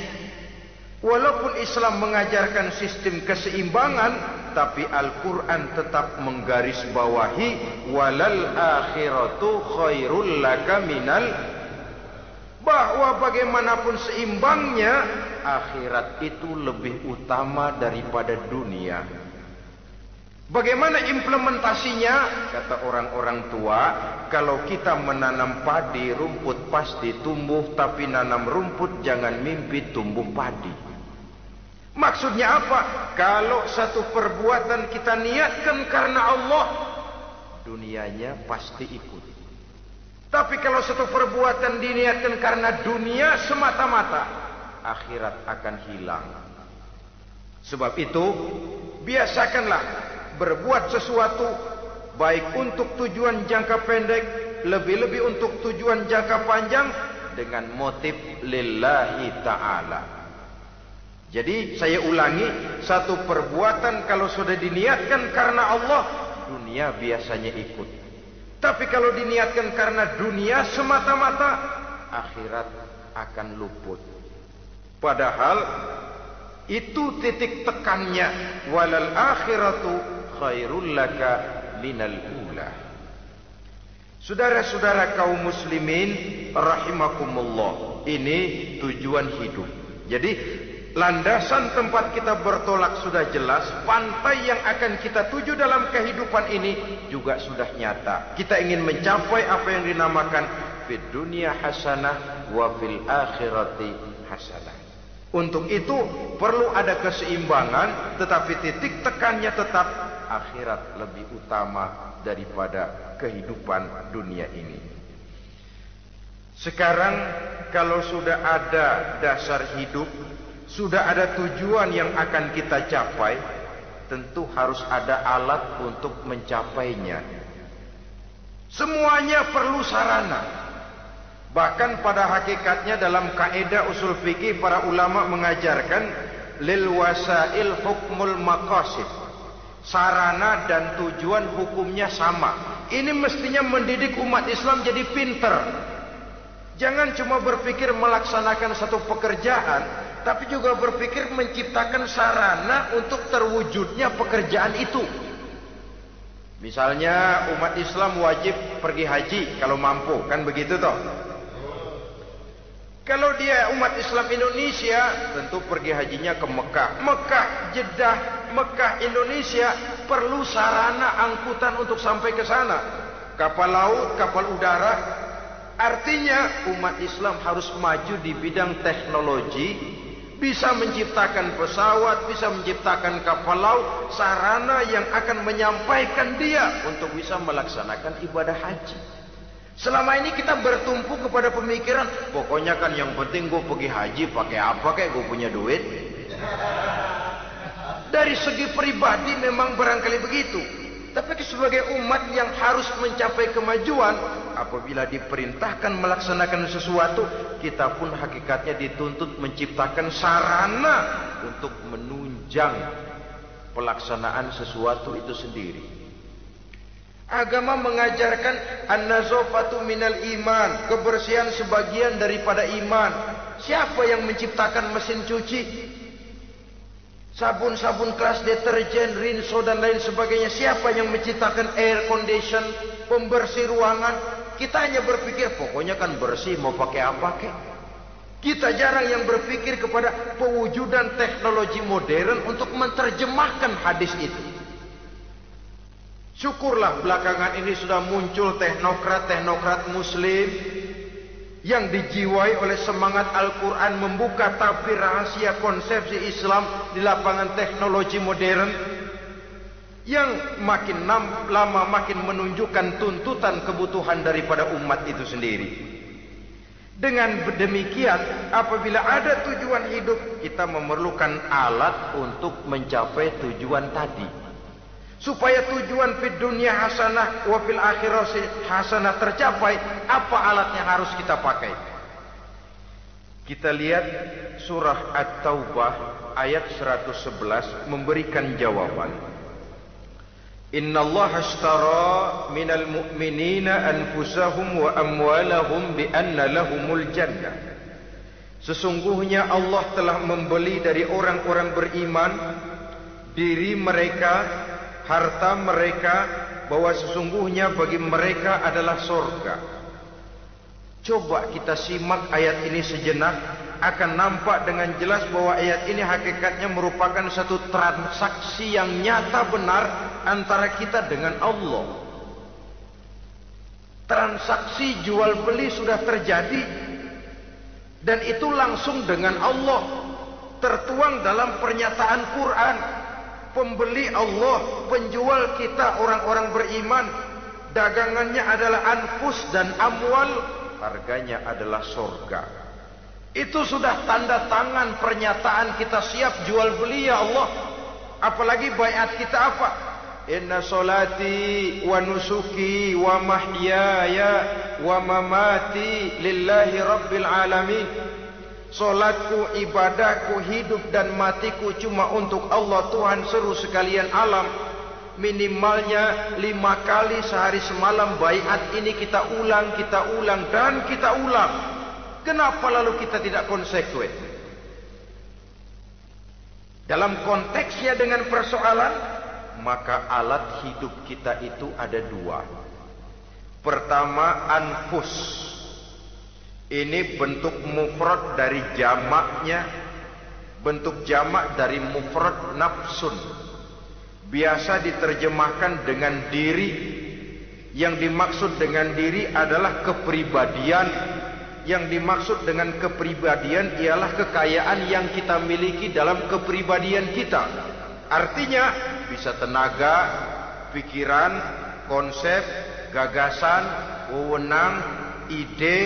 Walaupun Islam mengajarkan sistem keseimbangan, tapi Al-Quran tetap menggarisbawahi walal akhiratu khairul laka minal, bahwa bagaimanapun seimbangnya, akhirat itu lebih utama daripada dunia. Bagaimana implementasinya? Kata orang-orang tua, kalau kita menanam padi, rumput pasti tumbuh, tapi nanam rumput jangan mimpi tumbuh padi. Maksudnya apa? Kalau satu perbuatan kita niatkan karena Allah, dunianya pasti ikut. Tapi kalau satu perbuatan diniatkan karena dunia semata-mata, akhirat akan hilang. Sebab itu, biasakanlah berbuat sesuatu baik untuk tujuan jangka pendek, lebih-lebih untuk tujuan jangka panjang, dengan motif lillahi ta'ala. Jadi saya ulangi, satu perbuatan kalau sudah diniatkan karena Allah, dunia biasanya ikut. Tapi kalau diniatkan karena dunia semata-mata, akhirat akan luput. Padahal itu titik tekannya, walal akhiratu khairul laka minal ula. Saudara-saudara kaum muslimin rahimakumullah, ini tujuan hidup. Jadi landasan tempat kita bertolak sudah jelas, pantai yang akan kita tuju dalam kehidupan ini juga sudah nyata. Kita ingin mencapai apa yang dinamakan fid dunya hasanah wa fil akhirati hasanah. Untuk itu perlu ada keseimbangan, tetapi titik tekannya tetap akhirat lebih utama daripada kehidupan dunia ini. Sekarang kalau sudah ada dasar hidup, sudah ada tujuan yang akan kita capai, tentu harus ada alat untuk mencapainya. Semuanya perlu sarana. Bahkan pada hakikatnya dalam kaidah usul fikih para ulama mengajarkan lil wasail hukmul maqasid. Sarana dan tujuan hukumnya sama. Ini mestinya mendidik umat Islam jadi pinter. Jangan cuma berpikir melaksanakan satu pekerjaan, tapi juga berpikir menciptakan sarana untuk terwujudnya pekerjaan itu. Misalnya umat Islam wajib pergi haji kalau mampu, kan begitu toh? Kalau dia umat Islam Indonesia, tentu pergi hajinya ke Mekah. Mekah, Jeddah, Mekah, Indonesia perlu sarana angkutan untuk sampai ke sana. Kapal laut, kapal udara. Artinya umat Islam harus maju di bidang teknologi, bisa menciptakan pesawat, bisa menciptakan kapal laut, sarana yang akan menyampaikan dia untuk bisa melaksanakan ibadah haji. Selama ini kita bertumpu kepada pemikiran, pokoknya kan yang penting gue pergi haji pakai apa kayak gue punya duit. Dari segi pribadi memang barangkali begitu. Tapi sebagai umat yang harus mencapai kemajuan, apabila diperintahkan melaksanakan sesuatu, kita pun hakikatnya dituntut menciptakan sarana untuk menunjang pelaksanaan sesuatu itu sendiri. Agama mengajarkan an-nazafatu minal iman, kebersihan sebagian daripada iman. Siapa yang menciptakan mesin cuci? Sabun-sabun kelas deterjen, rinso dan lain sebagainya. Siapa yang menciptakan air condition, pembersih ruangan? Kita hanya berpikir pokoknya kan bersih, mau pakai apa kek? Kita jarang yang berpikir kepada pewujudan teknologi modern untuk menerjemahkan hadis itu. Syukurlah belakangan ini sudah muncul teknokrat-teknokrat muslim yang dijiwai oleh semangat Al-Quran membuka tabir rahasia konsepsi Islam di lapangan teknologi modern yang makin lama makin menunjukkan tuntutan kebutuhan daripada umat itu sendiri. Dengan demikian, apabila ada tujuan hidup, kita memerlukan alat untuk mencapai tujuan tadi. Supaya tujuan fid dunya hasanah wa fil akhirati hasanah tercapai, apa alat yang harus kita pakai? Kita lihat surah At-Taubah ayat 111 memberikan jawaban. Innallaha ashtara minal mu'minina anfusahum wa amwalahum bi anna lahumul jannah. Sesungguhnya Allah telah membeli dari orang-orang beriman diri mereka, harta mereka, bahwa sesungguhnya bagi mereka adalah surga. Coba kita simak ayat ini sejenak, akan nampak dengan jelas bahwa ayat ini hakikatnya merupakan satu transaksi yang nyata benar antara kita dengan Allah. Transaksi jual beli sudah terjadi, dan itu langsung dengan Allah, tertuang dalam pernyataan Quran. Pembeli Allah, penjual kita orang-orang beriman, dagangannya adalah anfus dan amwal, harganya adalah surga. Itu sudah tanda tangan pernyataan kita siap jual beli ya Allah. Apalagi baiat kita apa? Inna solati wa nusuki wa mahyaya wa mamati lillahi rabbil alamin. Solatku, ibadahku, hidup dan matiku cuma untuk Allah Tuhan seru sekalian alam. Minimalnya 5 kali sehari semalam baiat ini kita ulang dan kita ulang. Kenapa lalu kita tidak konsekuen? Dalam konteksnya dengan persoalan, maka alat hidup kita itu ada 2. Pertama, anfus. Ini bentuk mufrad dari jamaknya, bentuk jamak dari mufrad nafsun. Biasa diterjemahkan dengan diri. Yang dimaksud dengan diri adalah kepribadian. Yang dimaksud dengan kepribadian ialah kekayaan yang kita miliki dalam kepribadian kita. Artinya bisa tenaga, pikiran, konsep, gagasan, wewenang, ide,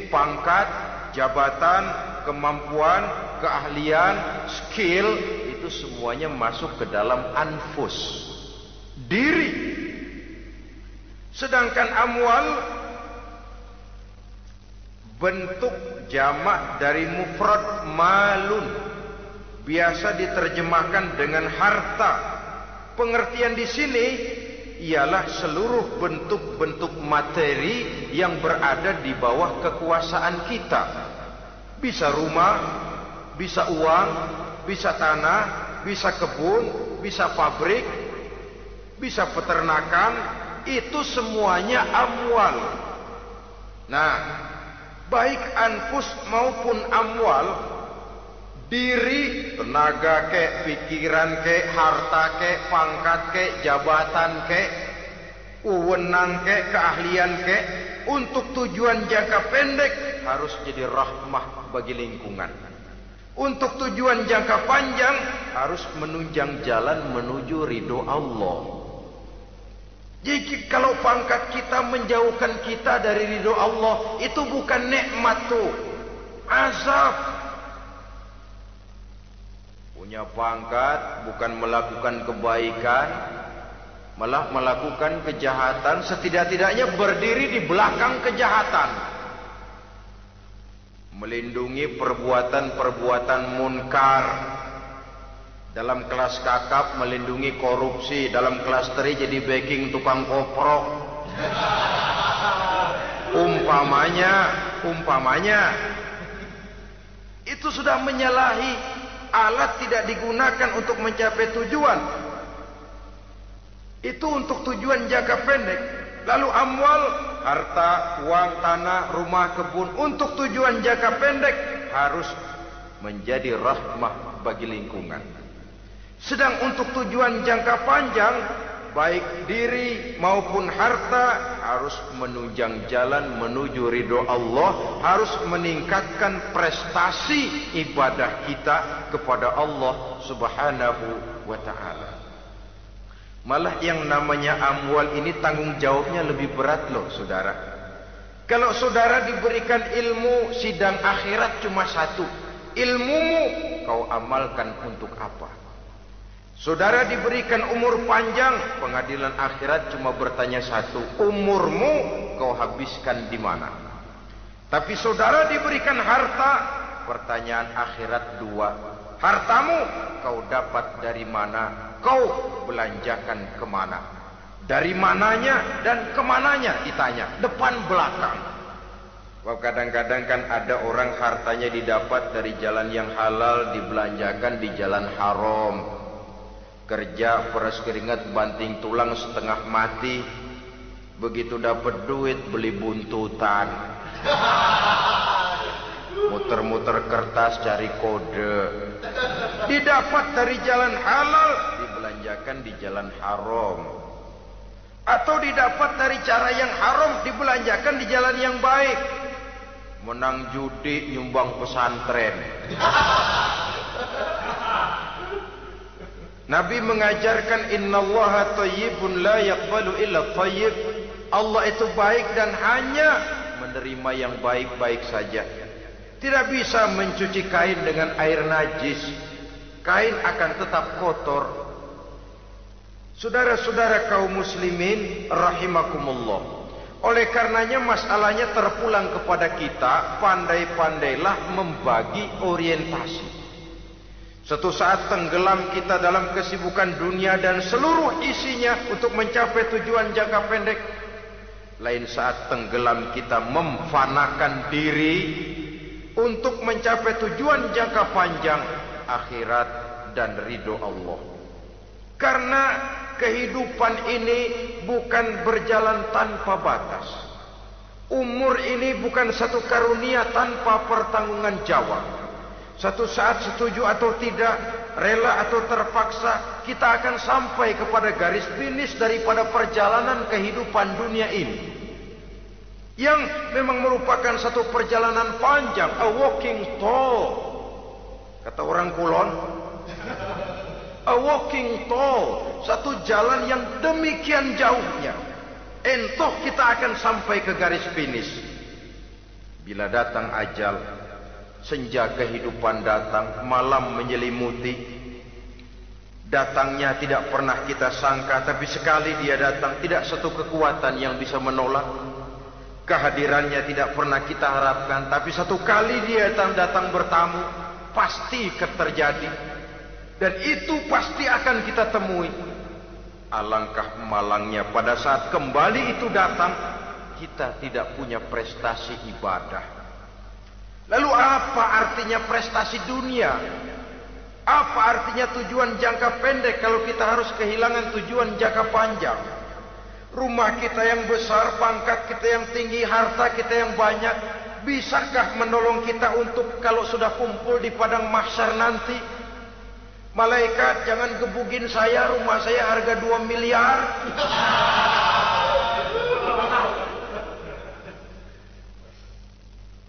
pangkat, jabatan, kemampuan, keahlian, skill, itu semuanya masuk ke dalam anfus, diri. Sedangkan amwal bentuk jamak dari mufrad malun, biasa diterjemahkan dengan harta. Pengertian di sini ialah seluruh bentuk-bentuk materi yang berada di bawah kekuasaan kita. Bisa rumah, bisa uang, bisa tanah, bisa kebun, bisa pabrik, bisa peternakan, itu semuanya amwal. Nah, baik anfus maupun amwal, diri, tenaga kek, pikiran kek, harta kek, pangkat kek, jabatan kek, wewenang kek, keahlian kek, untuk tujuan jangka pendek harus jadi rahmah bagi lingkungan. Untuk tujuan jangka panjang harus menunjang jalan menuju ridho Allah. Jadi kalau pangkat kita menjauhkan kita dari ridho Allah, itu bukan nikmat tuh, azab. Punya pangkat bukan melakukan kebaikan, malah melakukan kejahatan, setidak-tidaknya berdiri di belakang kejahatan, melindungi perbuatan-perbuatan munkar. Dalam kelas kakap melindungi korupsi, dalam kelas teri jadi backing tukang koprok. Itu sudah menyalahi. Alat tidak digunakan untuk mencapai tujuan. Itu untuk tujuan jangka pendek. Lalu amwal, harta, uang, tanah, rumah, kebun, untuk tujuan jangka pendek harus menjadi rahmah bagi lingkungan. Sedang untuk tujuan jangka panjang, baik diri maupun harta harus menunjang jalan menuju ridho Allah, harus meningkatkan prestasi ibadah kita kepada Allah Subhanahu wa ta'ala. Malah yang namanya amwal ini tanggung jawabnya lebih berat loh saudara. Kalau saudara diberikan ilmu, sidang akhirat cuma satu. Ilmumu kau amalkan untuk apa? Saudara diberikan umur panjang, pengadilan akhirat cuma bertanya satu, umurmu kau habiskan di mana? Tapi saudara diberikan harta, pertanyaan akhirat dua, hartamu kau dapat dari mana? Kau belanjakan kemana? Dari mananya dan kemananya ditanya, depan belakang. Kadang-kadang kan ada orang hartanya didapat dari jalan yang halal, dibelanjakan di jalan haram. Kerja peras keringat banting tulang setengah mati, begitu dapat duit beli buntutan, muter-muter kertas cari kode. Didapat dari jalan halal, dibelanjakan di jalan haram. Atau didapat dari cara yang haram, dibelanjakan di jalan yang baik. Menang judi, nyumbang pesantren. Nabi mengajarkan innallaha thayyibun la yaqbalu illa thayyib. Allah itu baik dan hanya menerima yang baik-baik saja. Tidak bisa mencuci kain dengan air najis. Kain akan tetap kotor. Saudara-saudara kaum muslimin rahimakumullah. Oleh karenanya masalahnya terpulang kepada kita, pandai-pandailah membagi orientasi. Suatu saat tenggelam kita dalam kesibukan dunia dan seluruh isinya untuk mencapai tujuan jangka pendek. Lain saat tenggelam kita memfanakan diri untuk mencapai tujuan jangka panjang, akhirat dan ridho Allah. Karena kehidupan ini bukan berjalan tanpa batas. Umur ini bukan satu karunia tanpa pertanggungan jawab. Satu saat setuju atau tidak, rela atau terpaksa, kita akan sampai kepada garis finish daripada perjalanan kehidupan dunia ini. Yang memang merupakan satu perjalanan panjang, a walking tall. Kata orang Kulon, a walking tall, satu jalan yang demikian jauhnya. Entoh kita akan sampai ke garis finish. Bila datang ajal, senja kehidupan datang, malam menyelimuti. Datangnya tidak pernah kita sangka, tapi sekali dia datang, tidak satu kekuatan yang bisa menolak. Kehadirannya tidak pernah kita harapkan, tapi satu kali dia datang bertamu, pasti terjadi. Dan itu pasti akan kita temui. Alangkah malangnya pada saat kembali itu datang, kita tidak punya prestasi ibadah. Lalu apa artinya prestasi dunia? Apa artinya tujuan jangka pendek kalau kita harus kehilangan tujuan jangka panjang? Rumah kita yang besar, pangkat kita yang tinggi, harta kita yang banyak, bisakah menolong kita untuk kalau sudah kumpul di padang mahsyar nanti? Malaikat, jangan gebugin saya, rumah saya harga 2 miliar.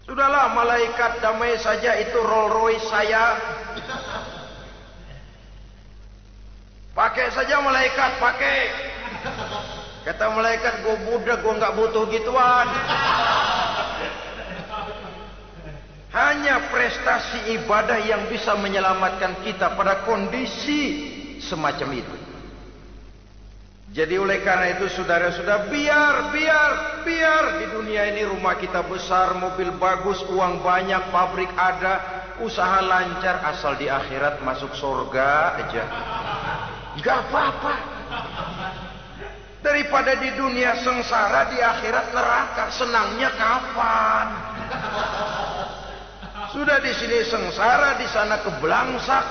Sudahlah malaikat, damai saja, itu Rolls Royce saya. Pakai saja malaikat, pakai. Kata malaikat, gue budak, gue nggak butuh gituan. Hanya prestasi ibadah yang bisa menyelamatkan kita pada kondisi semacam itu. Jadi oleh karena itu saudara-saudara, biar di dunia ini rumah kita besar, mobil bagus, uang banyak, pabrik ada, usaha lancar, asal di akhirat masuk surga aja. Gak apa-apa. Daripada di dunia sengsara, di akhirat neraka, senangnya kapan? Sudah di sini sengsara, di sana kebelangsak.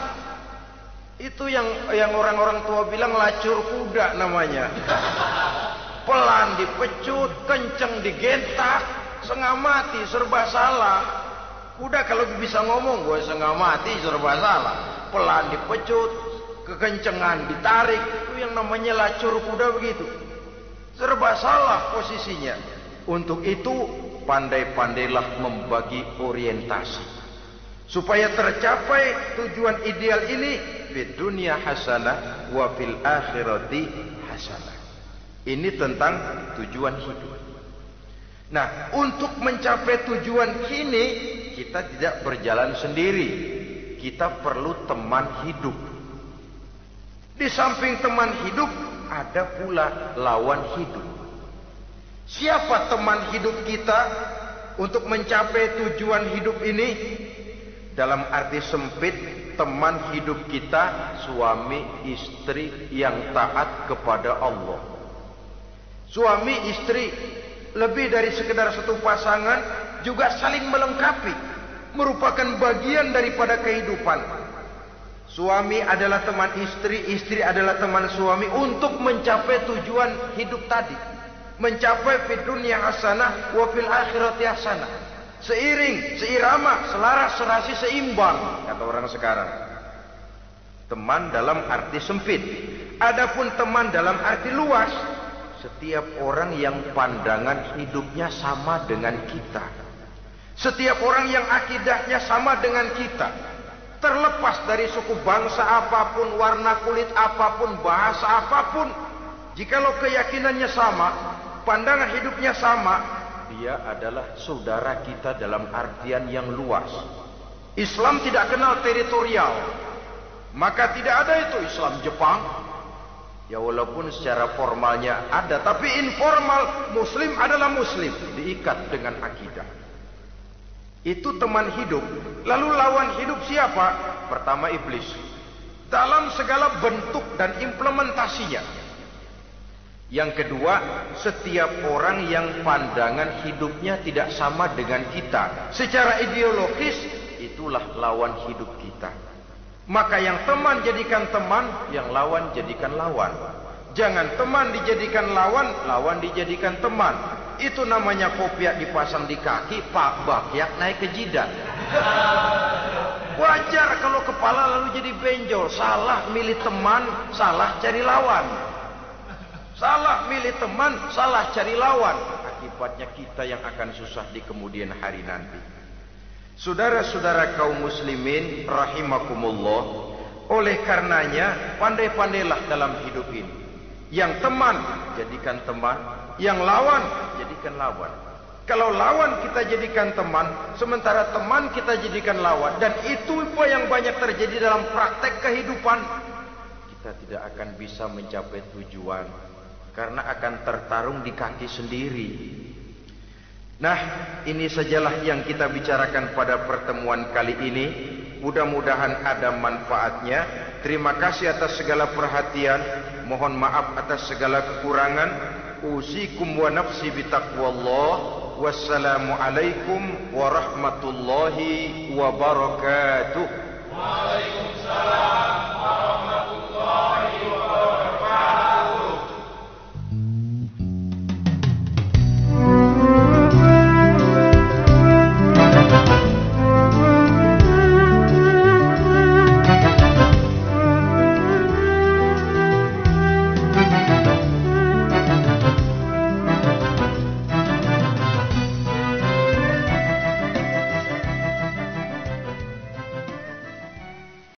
Itu yang orang-orang tua bilang lacur kuda namanya. Pelan dipecut, kenceng digentak, setengah mati, serba salah. Kuda kalau bisa ngomong, gue setengah mati, serba salah. Pelan dipecut, kekencengan ditarik, itu yang namanya lacur kuda begitu. Serba salah posisinya. Untuk itu pandai-pandailah membagi orientasi supaya tercapai tujuan ideal ini, fid dunya hasanah wa fil akhirati hasanah. Ini tentang tujuan hidup. Nah, untuk mencapai tujuan ini kita tidak berjalan sendiri. Kita perlu teman hidup. Di samping teman hidup ada pula lawan hidup. Siapa teman hidup kita untuk mencapai tujuan hidup ini? Dalam arti sempit, teman hidup kita suami istri yang taat kepada Allah. Suami istri lebih dari sekedar satu pasangan, juga saling melengkapi, merupakan bagian daripada kehidupan. Suami adalah teman istri, istri adalah teman suami untuk mencapai tujuan hidup tadi. Mencapai fid dunya hasanah wa fil akhirati hasanah. Seiring, seirama, selaras, serasi, seimbang, kata orang sekarang. Teman dalam arti sempit. Adapun teman dalam arti luas, setiap orang yang pandangan hidupnya sama dengan kita. Setiap orang yang akidahnya sama dengan kita. Terlepas dari suku bangsa apapun, warna kulit apapun, bahasa apapun, jikalau keyakinannya sama, pandangan hidupnya sama, dia adalah saudara kita dalam artian yang luas. Islam tidak kenal teritorial. Maka tidak ada itu Islam Jepang. Ya walaupun secara formalnya ada, tapi informal muslim adalah muslim, diikat dengan akidah. Itu teman hidup. Lalu lawan hidup siapa? Pertama iblis. Dalam segala bentuk dan implementasinya. Yang kedua, setiap orang yang pandangan hidupnya tidak sama dengan kita secara ideologis, itulah lawan hidup kita. Maka yang teman jadikan teman, yang lawan jadikan lawan. Jangan teman dijadikan lawan, lawan dijadikan teman. Itu namanya kopiah dipasang di kaki, pak bakyak naik ke jidat. Wajar kalau kepala lalu jadi benjol. Salah milih teman, salah cari lawan. Salah milih teman, salah cari lawan. Akibatnya kita yang akan susah di kemudian hari nanti. Saudara-saudara kaum muslimin rahimakumullah, oleh karenanya pandai-pandailah dalam hidup ini. Yang teman jadikan teman, yang lawan jadikan lawan. Kalau lawan kita jadikan teman, sementara teman kita jadikan lawan, dan itu apa yang banyak terjadi dalam praktek kehidupan, kita tidak akan bisa mencapai tujuan. Karena akan tertarung di kaki sendiri. Nah, ini sajalah yang kita bicarakan pada pertemuan kali ini. Mudah-mudahan ada manfaatnya. Terima kasih atas segala perhatian. Mohon maaf atas segala kekurangan. Usikum wa nafsi bitaqwallah. Wassalamualaikum warahmatullahi wabarakatuh. Waalaikumsalam.